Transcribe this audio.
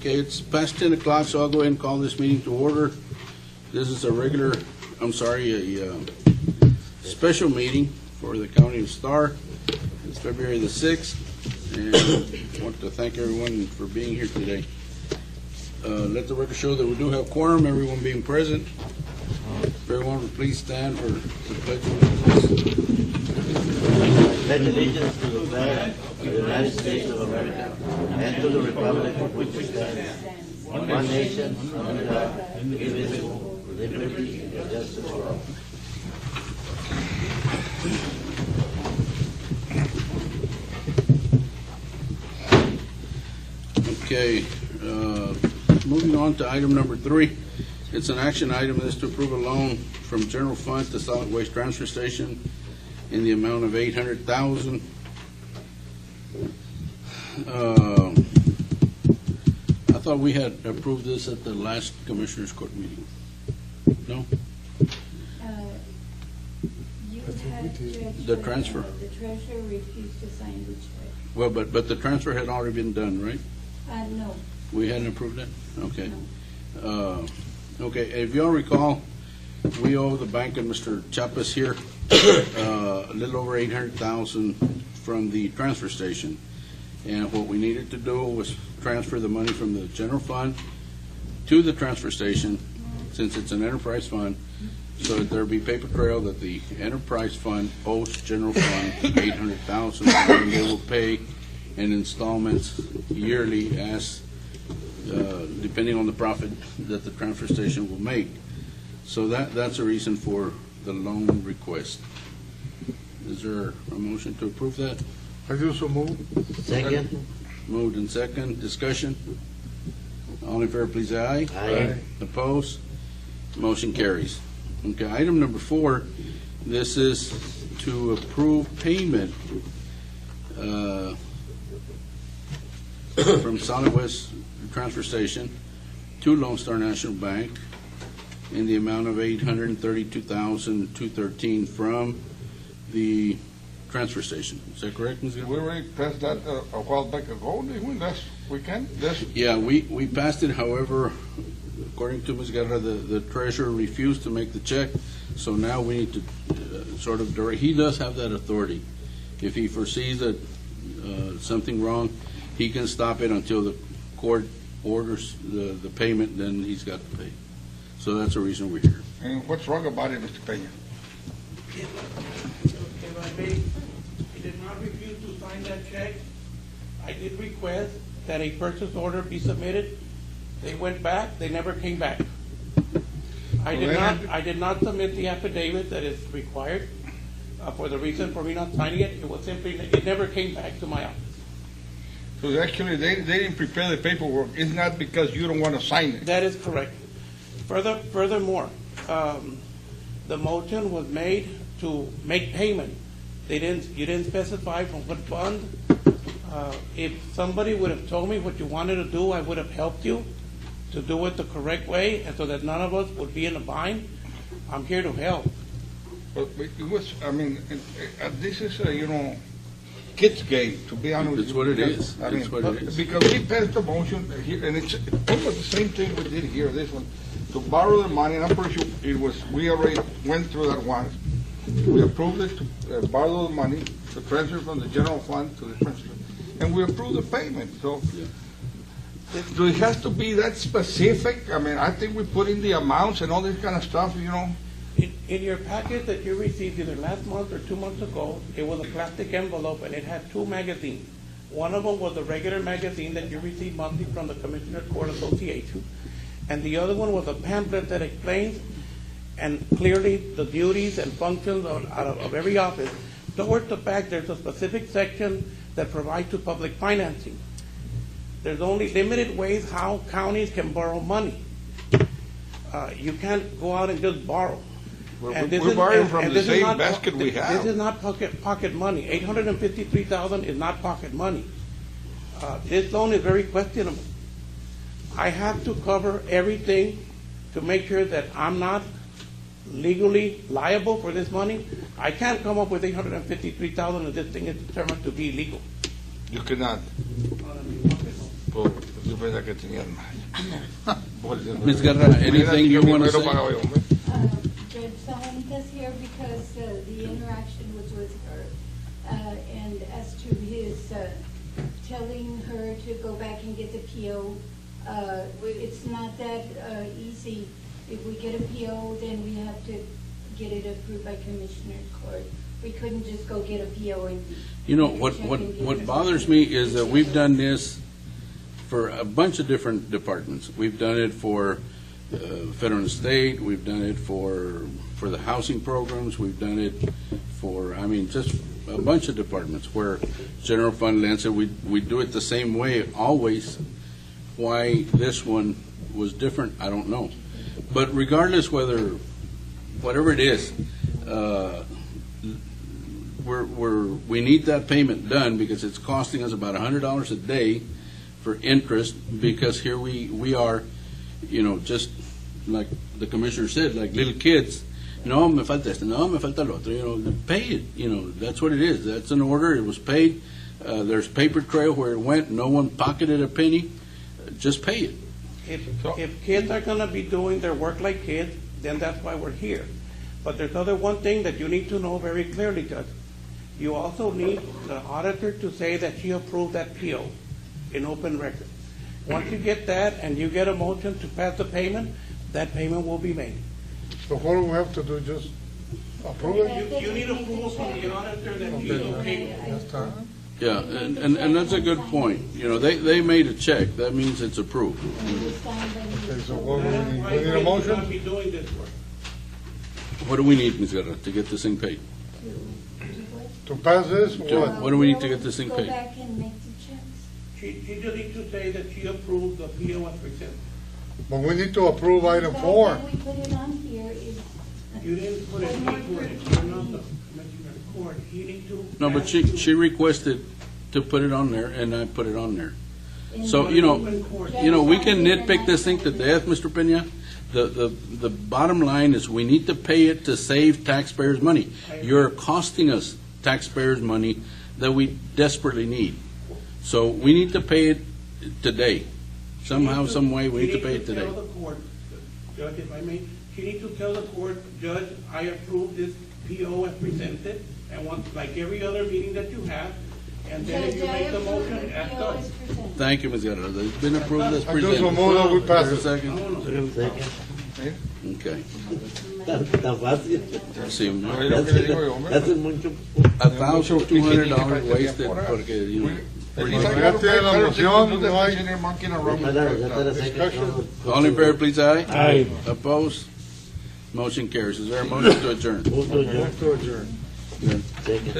Okay, it's past 10 o'clock, so I'll go ahead and call this meeting to order. This is a special meeting for the County of Starr. It's February the 6th, and I want to thank everyone for being here today. Let the record show that we do have quorum, everyone being present. If everyone would please stand for the pledge of allegiance. Pledge allegiance to the flag of the United States of America and to the republic for which it stands, one nation, under God, indivisible, with liberty and justice for all. Okay, moving on to item number 3. It's an action item. This is to approve a loan from general fund to solid waste transfer station in the amount of $800,000. I thought we had approved this at the last Commissioners Court meeting. No? You had Judge, The transfer. The treasurer refused to sign the check. Well, but the transfer had already been done, right? No. We hadn't approved that? Okay. No. Okay, if you all recall, we owe the bank and Mr. Chapas here a little over $800,000 from the transfer station. And what we needed to do was transfer the money from the general fund to the transfer station, since it's an enterprise fund, so that there be paper trail that the enterprise fund owes general fund $800,000, and they will pay in installments yearly as depending on the profit that the transfer station will make. So that's a reason for the loan request. Is there a motion to approve that? I do so move. Second. Moved and second. Discussion? All in favor, please, aye. Aye. Opposed? Motion carries. Okay, item number 4, this is to approve payment from Solid Waste Transfer Station to Lone Star National Bank in the amount of $832,213 from the transfer station. Is that correct, Ms. Guerra? We already passed that a while back ago, didn't we? Yeah, we passed it. However, according to Ms. Guerra, the treasurer refused to make the check, so now we need to sort of direct. He does have that authority. If he foresees that something wrong, he can stop it until the court orders the payment, then he's got to pay. So that's the reason we're here. And what's wrong about it, Mr. Peña? If I may, he did not refuse to sign that check. I did request that a purchase order be submitted. They went back, they never came back. I did not submit the affidavit that is required for the reason for me not signing it. It was simply, it never came back to my office. So actually, they didn't prepare the paperwork. It's not because you don't want to sign it. That is correct. Furthermore, the motion was made to make payment. You didn't specify from what fund. If somebody would have told me what you wanted to do, I would have helped you to do it the correct way, and so that none of us would be in a bind. I'm here to help. But it was, I mean, this is a, kids' game, to be honest with you. It's what it is. I mean, It's what it is. because we passed the motion here, and it's almost the same thing we did here, this one, to borrow the money, and I'm pretty sure we already went through that once. We approved it to borrow the money, to transfer from the general fund to the transfer, and we approved the payment, so. Yeah. Do it has to be that specific? I mean, I think we put in the amounts and all this kind of stuff, In your packet that you received either last month or 2 months ago, it was a plastic envelope, and it had 2 magazines. One of them was the regular magazine that you receive monthly from the Commissioner Court Association, and the other one was a pamphlet that explains and clearly the duties and functions of every office. Towards the back, there's a specific section that provides to public financing. There's only limited ways how counties can borrow money. You can't go out and just borrow. We're borrowing from the same basket we have. This is not pocket money. $853,000 is not pocket money. This loan is very questionable. I have to cover everything to make sure that I'm not legally liable for this money. I can't come up with $853,000 and this thing is determined to be illegal. You cannot. If pensaba que tenían más. Ms. Guerra, anything you want to say? Judge Salanita's here because the interaction was with her. And as to his telling her to go back and get the PO, it's not that easy. If we get a PO, then we have to get it approved by Commissioner's Court. We couldn't just go get a PO and. You know, what bothers me is that we've done this for a bunch of different departments. We've done it for federal and state, we've done it for the housing programs, we've done it for, I mean, just a bunch of departments where general fund lands it. We do it the same way always. Why this one was different, I don't know. But regardless whatever it is, we need that payment done because it's costing us about $100 a day for interest, because here we are, you know, just like the commissioner said, like little kids. No, me falta esto. No, me falta lo otro. You know, pay it. You know, that's what it is. That's an order. It was paid. There's paper trail where it went. No one pocketed a penny. Just pay it. If kids are gonna be doing their work like kids, then that's why we're here. But there's one thing that you need to know very clearly, Judge. You also need the auditor to say that she approved that PO in open record. Once you get that and you get a motion to pass the payment, that payment will be made. So what do we have to do, just approve it? You need approval from the auditor that you okay. That's time. Yeah, and that's a good point. You know, they made a check. That means it's approved. Okay, so what do we That's need? why We need a we're gonna motion be doing this work. What do we need, Ms. Guerra, to get this thing paid? to pass this, or what? What do we need to get this thing paid? Go back and make the checks. She just needs to say that she approved the PO as presented. But we need to approve item The fact 4. that we put it on here is. You didn't put it in for it, you're not the commissioner of court, you need to. No, but she requested to put it on there, and I put it on there. So, you know, we can nitpick this thing to death, Mr. Peña. The bottom line is we need to pay it to save taxpayers' money. You're costing us taxpayers' money that we desperately need. So we need to pay it today. Somehow, some way, we need to pay it today. She needs to tell the court, Judge, if I may, she needs to tell the court, Judge, I approve this PO as presented, and once, like every other meeting that you have, and then if you make the motion, act on it. Thank you, Ms. Guerra. It's been approved as I do presented. so move that we pass Is there a it. second? Second. Okay. Tan fácil. Sí, Es lo que le digo yo, hombre. Hace mucho. $1,200 wasted porque, you know. Ya tiene la moción, no hay. Discussion. All in favor, please, aye. Aye. Opposed? Motion carries. Is there a motion to adjourn? Move to adjourn. To adjourn. Second.